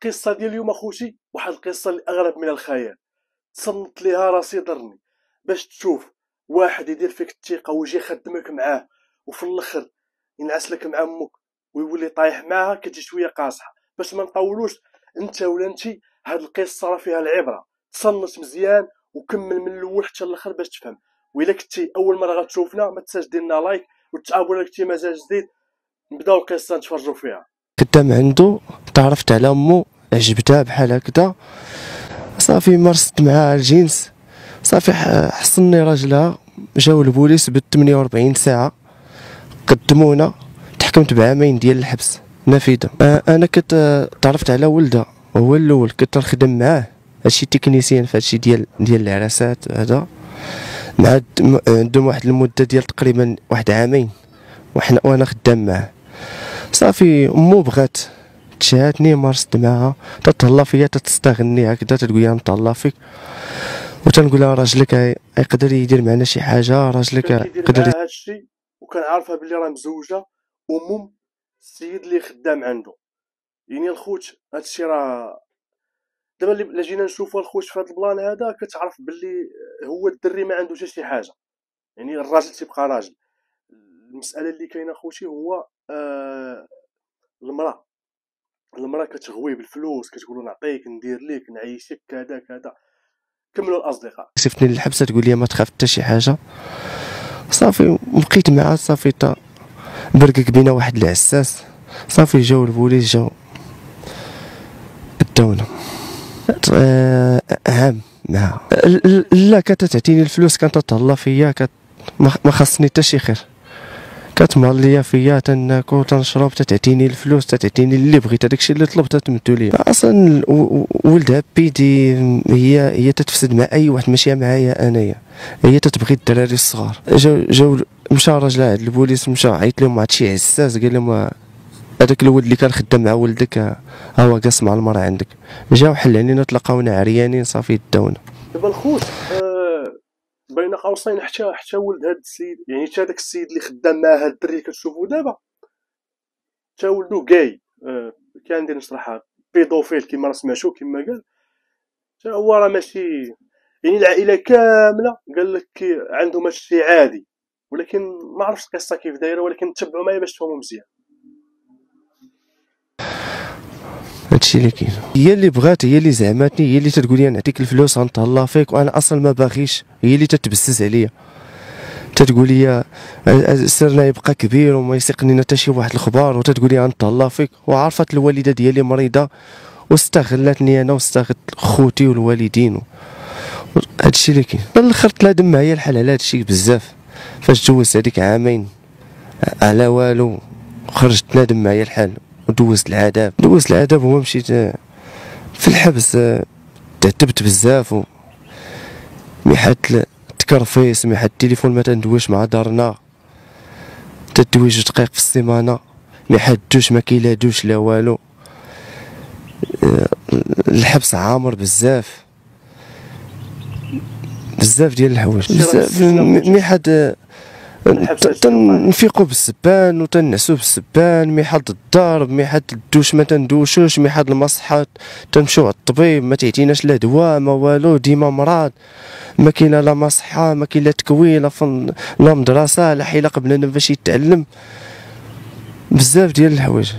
القصه ديال اليوم اخوتي واحد القصه اللي اغرب من الخيال. تصنت ليها راسي ضرني باش تشوف واحد يدير فيك الثقه ويجي يخدمك معاه وفي الاخر ينعس لك مع امك ويولي طايح معاها كتجي شويه قاصحه. باش ما نطولوش انت ولا انتي، هاد القصه راه فيها العبره. تصنت مزيان وكمل من الاول حتى الاخر باش تفهم. وإلا كنتي اول مره غتشوفنا ما تنساش دير لنا لايك وتابونا لك كنتي مازال جديد. نبداو القصه نتفرجوا فيها. خدام عنده، تعرفت على امو، عجبتها بحال هكذا، صافي مارست معها الجنس، صافي حصلني راجلها. جاو البوليس ب 48 ساعه قدمونا، تحكمت بعامين ديال الحبس نافذه. انا كنت تعرفت على ولدها، هو الاول كنت نخدم معاه، هادشي تكنيسيان في هادشي ديال العراسات هذا. مع عندهم واحد المده ديال تقريبا واحد عامين وانا خدام معاه. صافي امو بغات تشهاتني، مارست معها، تتهلا فيا، تستغني هكذا، تقول لي نتهلا فيك، وتنقول لها راجلك يقدر يدير معنا شي حاجه، راجلك يقدر يدير هادشي. وكان عارفها بلي راه مزوجه ومم السيد اللي خدام عنده. يعني الخوت هادشي راه دابا اللي جينا نشوفوا الخوت في هاد البلان هذا كتعرف بلي هو الدري ما عنده حتى شي حاجه. يعني الراجل تيبقى راجل. المساله اللي كاينه خوتي هو المراه كتغوي بالفلوس، كتقول نعطيك ندير لك نعيشك كذا كذا. كملوا الاصدقاء. شفتني للحبس تقول لي ما تخاف حتى شي حاجه. صافي بقيت معها، صافي برقك بينا واحد العساس، صافي جاو البوليس، جاو بداونا عام معها. لا كانت تعطيني الفلوس، كانت تهلا فيا، ما خاصني حتى شي خير، كتمهل ليا فيا، تناكل تنشرب، تعطيني الفلوس، تعطيني اللي بغيت، هداكشي اللي طلبت تمدو ليا. اصلا ولدها بيدي هي تتفسد مع اي واحد، ماشي معايا انايا، هي تتبغي الدراري الصغار. جاو مشى راجل عند البوليس، مشى عيط لهم واحد شي عساس، قال لهم هذاك الولد اللي كان خدام مع ولدك ها هو قاص مع المراه عندك. جاو حل علينا، تلقاونا عريانين، صافي داونا. دابا الخوت بين قوسين حتى ولد هاد السيد، يعني حتى داك السيد اللي خدام مع هاد الدري اللي كتشوفو دابا، حتى ولدو كاي كان ندير نشرحها بيدوفيل كما راه سمعتو كما قال. حتى هو راه ماشي، يعني العائله كامله قال لك عندهم هادشي عادي. ولكن ما عرفتش القصه كيف دايره، ولكن تبعوا معايا باش تفهموا مزيان. هادشي اللي كاين. هي اللي بغات، هي اللي زعماتني، هي اللي تتقول لي نعطيك الفلوس غنتهلا فيك، وانا اصلا ما باغيش. هي اللي تتبسس عليا، تتقول لي سرنا يبقى كبير وما يسيقنينا حتى شي واحد الخبار، وتتقول لي غنتهلا فيك. وعرفت الوالده ديالي مريضه واستغلتني انا واستغلت خوتي والوالدين. هادشي اللي كاين. الاخر تلادم معايا الحال على هادشي بزاف. فاش دوزت هذيك عامين على والو، خرجت تنادم معايا الحال ودوزت العذاب هو مشيت في الحبس. تعذبت بزاف، ميحات تكرفيس، ميحات التليفون ما تندويش مع دارنا، تدوي 2 دقائق في السيمانه، ميحادوش ما كيلادوش لا والو. الحبس عامر بزاف ديال الحوايج، بزاف. ميحد تنفيقو بالسبان وتنعسو بالسبان، ميحد الضرب، ميحد الدوش ما تندوشوش، ميحد المصحة تنمشيو على الطبيب ما تعطيناش لا دواء ما والو، ديما مرض، ما كاينه لا مصحة، ما كاين لا تكوين، لا مدرسة، لا حيلة قبلنا باش يتعلم. بزاف ديال الحوايج.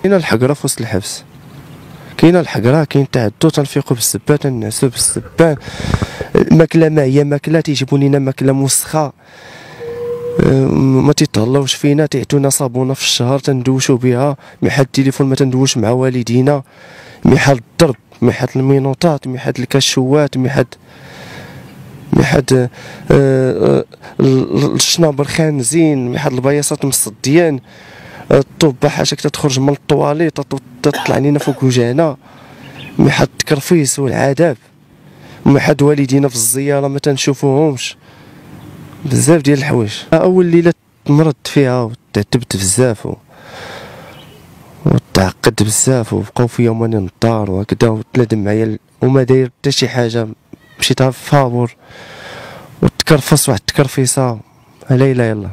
كاينه الحقرة في وسط الحبس، كاينه الحقرة، كاين التعذب، تنفيقو بالسبان، تنعسو بالسبان. الماكلة ما هي ماكلة، تيجيبو لينا ماكلة موسخة، ما تيتهلاوش فينا، تيعطونا صابونه في الشهر تندوشو بها. ميحال التليفون ما تندوش مع والدينا، ميحال الضرب، ميحال المينوطات، ميحال الكاشوات، ميحال الشنابر خانزين، ميحال البياصات مصديان، الطوبه حاشاك تتخرج من الطواليط تطلع لينا فوق وجهنا، ميحال التكرفيس والعذاب، ميحال والدينا في الزياره ما تنشوفوهمش. بزاف ديال الحوايج. اول ليله مرضت فيها وتعذبت بزاف وتعقدت بزاف، وبقاو فيا ماني نضار وهكذا، وتلادم معايا وما داير حتى شي حاجه. مشيت في فابور وتكرفص واحد التكرفيصه، لا اله الا الله.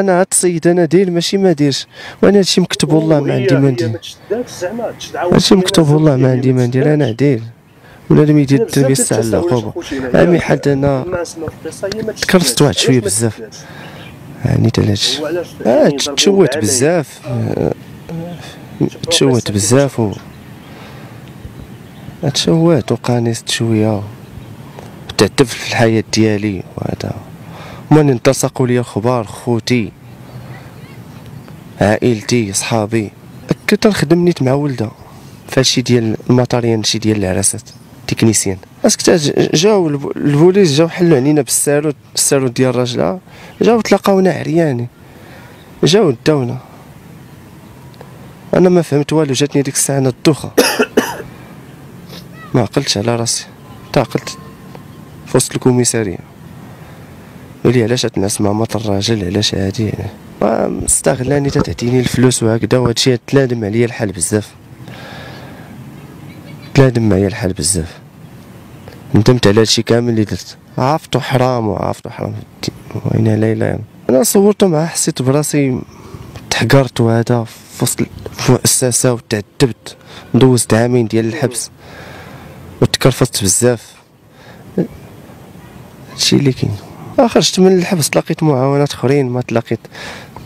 انا هاد السيد انا داير ماشي ما ديرش، وانا هادشي مكتوب والله ما عندي ما ندير. ما تشداتش زعما تشد هادشي مكتوب والله ما عندي ما ندير، انا داير ولا لم يدير كاين بزاف التربيه ديال الساعه التساؤلات العقوبه. اخوتي هنايا امي حد انا ما نسمعوا في القصه هي ما تشداتش. تكرفت واحد شويه علاش ما بزاف، تشداتش؟ عانيت على هادشي. هو علاش يعني ضربوه تشوت بالعمايل؟ بزاف، شوفوا تشوت قصة بزاف كيفاش تشوت وقانيست شويه تعتب في الحياه ديالي. وهذا من انتصقوا لي الخبار، خوتي عائلتي صحابي. كنت نخدم نيت مع ولده فهادشي ديال الماتاريال، شي ديال العراسات تكنيسيان. اسك جاو البوليس، جاو حلوا علينا بالساروت ديال الراجله، جاو تلاقاونا عرياني، جاو داونا. انا ما فهمت والو، جاتني ديك الساعه انا الدوخه، ما عقلتش على راسي، تعقلت في وسط الكوميساريه. قالي علاش تنعس مع مات الراجل، علاش هادي يعني مستغلاني تعطيني الفلوس وهكذا. وهادشي تلادم عليا الحال بزاف، تلادم معايا الحال بزاف. ندمت على هادشي كامل اللي درت، عرفتو حرام وعرفتو حرام. وين لا اله الا الله. انا صورتو معاه حسيت براسي تحقرت، وهذا في وسط المؤسسه وتعذبت، دوزت عامين ديال الحبس وتكرفصت بزاف. هادشي اللي كاين. خرجت من الحبس تلاقيت معاونات اخرين، ما تلاقيت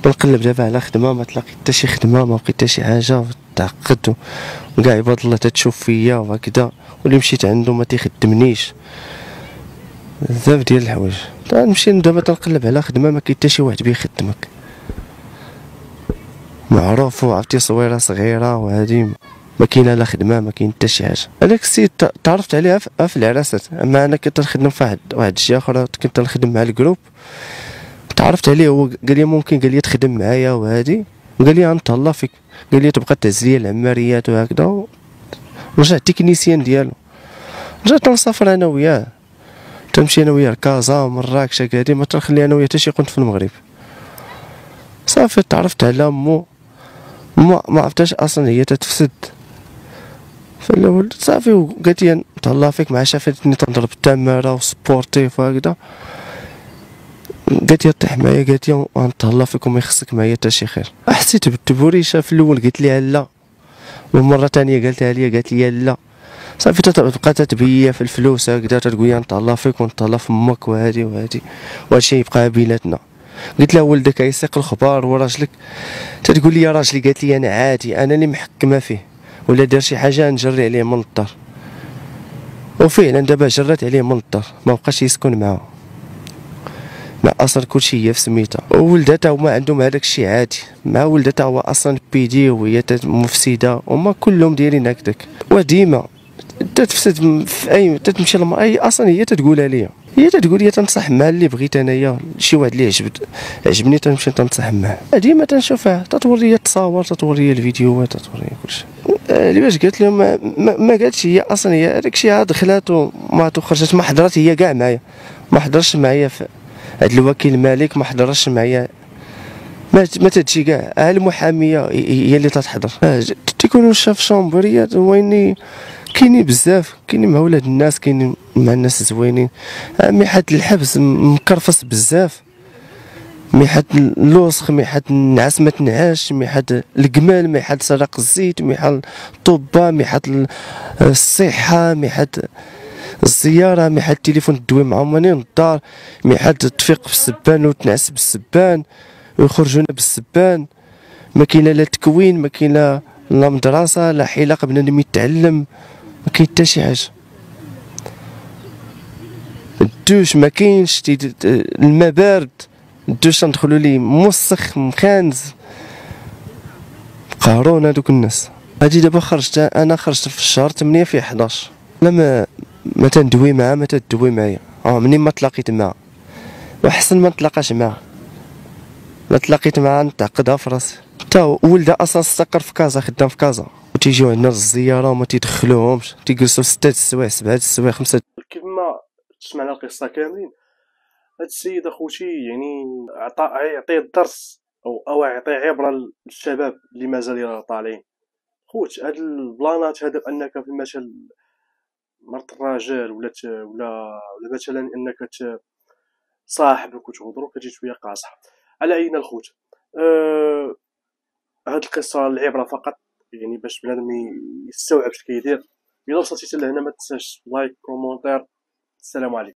بنقلب دابا على خدمه، ما تلاقيت حتى شي خدمه، ما لقيت حتى شي حاجه. تعقدت وكاع عباد الله تتشوف فيا وهكذا، واللي مشيت عنده ما تيخدمنيش. بزاف ديال الحوايج. نمشي دابا تنقلب على خدمه، ما كاين حتى شي واحد بيخدمك، معروف وعرفتي صويره صغيره وهادي، ما كاينه لا خدمه، ما كاين حتى شي حاجه. هذاك السيد تعرفت عليه في العراسات، اما انا كنت نخدم في واحد الجهه اخرى، كنت نخدم مع الجروب. تعرفت عليه، هو قال لي ممكن، قال لي تخدم معايا وهادي، وقال لي غنتهلا فيك، قال لي تبقى تهز لي العماريات وهكذا. رجع تكنيسيان ديالو، رجعت نسافر انا وياه، تمشي انا وياه لكازا مراكش هكادي، ما تنخلي انا وياه حتى شي قنت في المغرب. صافي تعرفت على مو ما عرفتهاش اصلا هي تتفسد في الاول. صافي وقالت لي تهلا فيك، مع شافتني تنضرب التماره وسبورتيف وهكذا، قالت لي طيح معايا، قالت لي غنتهلا فيك وما يخصك معايا حتى شي خير. حسيت بالتبوريشه في الاول، قلت لها لا، ومره ثانيه قالتها لي، قالت لي لا. صافي تبقى تتبيا في الفلوس هكذا، تقول لي نتهلا فيك ونتهلا في امك وهادي وهادي، وهادشي يبقى بيناتنا. قلت لها ولدك يسيق الخبار وراجلك، تتقول لي يا راجلي، قالت لي انا عادي، انا اللي محكمه فيه، ولا دار شي حاجه نجري عليه من الدار. وفعلا دابا جرات عليه من الدار، ما بقاش يسكن معاه، مع اصلا كلشي هي في سميتها. وولدتها هما عندهم هذاك الشيء عادي، مع ولدتها هو اصلا بيدي وهي مفسده، هما كلهم دايرين هكذاك. وديما تتفسد في اي تتمشي للمرأة، هي اصلا هي تتقولها ليا، هي تتقول لي تنصح مع اللي بغيت انايا، شي واحد اللي عجبني تنمشي تنصح معاه. ديما تنشوفها، تتوري التصاور، تتوري الفيديوهات، تتوري كلشي. ليش قالت لهم ما قالتش هي اصلا، هي هذاك الشيء عاد دخلات وما خرجت، ما حضرت هي كاع معايا، ما حضرش معايا في هاد الوكيل المالك، ما حضرش معايا، ما تجي كاع المحاميه هي اللي تتحضر. تيكونوا شاف شامبريات ويني، كاينين بزاف، كاينين مع ولاد الناس، كاينين مع الناس زوينين. مي حد الحبس مكرفص بزاف، مي حد الوسخ، مي حد النعاس ما تنعاش، مي حد القمال، مي حد سرق الزيت، مي حد الطوبه، مي حد الصحه، مي حد الزياره، مي حد التليفون تدوي معاهم منين الدار، مي حد تفيق بالسبان وتنعس بالسبان ويخرجونا بالسبان. ما كاين لا تكوين، ما كاين لا مدرسه، لا حلاق بنادم يتعلم، ما كاين حتى شي حاجه. الدوش ما كاينش، الماء بارد، الدوش ندخلوا ليه موسخ مخانز، قهرونا دوك الناس. هادي دابا خرجت، انا خرجت في الشهر 8 في 11. انا ما تندوي معاه، ما تدوي معايا. منين ما تلاقيت معاه، وحسن ما نتلاقاش معاه، ما تلاقيت معاه نتعقدها في راسي. تا ولده اصلا استقر في كازا، خدام في كازا، وتيجيو عندنا للزياره وما تيدخلوهمش، تيجلسوا 6 السوايع 7 السوايع 5. كيف ما سمعنا القصه كاملين، هاد السيد اخوتي يعني يعطيه الدرس او يعطي عبره للشباب اللي مازال طالعين. خوت هاد البلانات هذا بانك في المثل مرت الراجل ولا مثلا انك صاحبك وتهضروا كتجي شويه قاصحه. على عينا الخوت. هاد القصه العبره فقط، يعني باش بنادم يستوعب اش كيدير. الا وصلتي حتى لهنا ما تنساش لايك كومونتير. السلام عليكم.